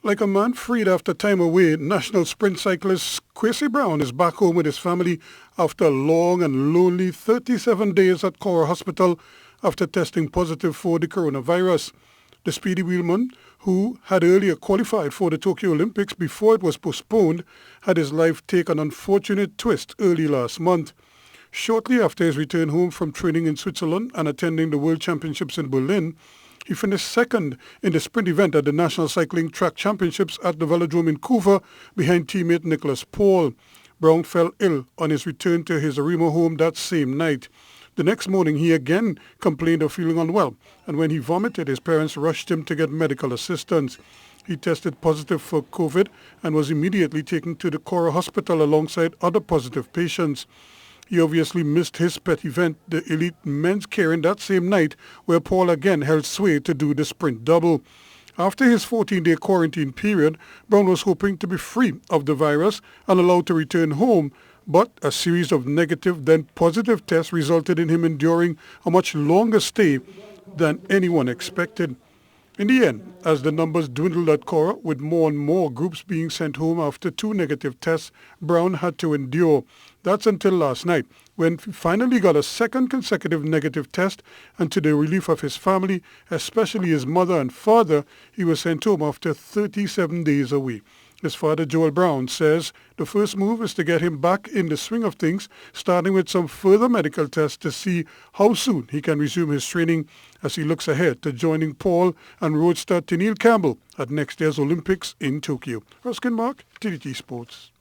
Like a man freed after time away, national sprint cyclist Kwesi Browne is back home with his family after a long and lonely 37 days at Cora Hospital after testing positive for the coronavirus. The speedy wheelman, who had earlier qualified for the Tokyo Olympics before it was postponed, had his life take an unfortunate twist early last month. Shortly after his return home from training in Switzerland and attending the World Championships in Berlin, he finished second in the sprint event at the National Cycling Track Championships at the Velodrome in Couva behind teammate Nicholas Paul. Browne fell ill on his return to his Arima home that same night. The next morning, he again complained of feeling unwell, and when he vomited, his parents rushed him to get medical assistance. He tested positive for COVID and was immediately taken to the Cora Hospital alongside other positive patients. He obviously missed his pet event, the elite men's carrying that same night, where Paul again held sway to do the sprint double. After his 14-day quarantine period, Browne was hoping to be free of the virus and allowed to return home, but a series of negative then positive tests resulted in him enduring a much longer stay than anyone expected. In the end, as the numbers dwindled at Cora, with more and more groups being sent home after 2 negative tests, Browne had to endure. That's until last night, when he finally got a second consecutive negative test, and to the relief of his family, especially his mother and father, he was sent home after 37 days away. His father, Joel Browne, says the first move is to get him back in the swing of things, starting with some further medical tests to see how soon he can resume his training as he looks ahead to joining Paul and roadster Tennille Campbell at next year's Olympics in Tokyo. Ruskin Mark, TDT Sports.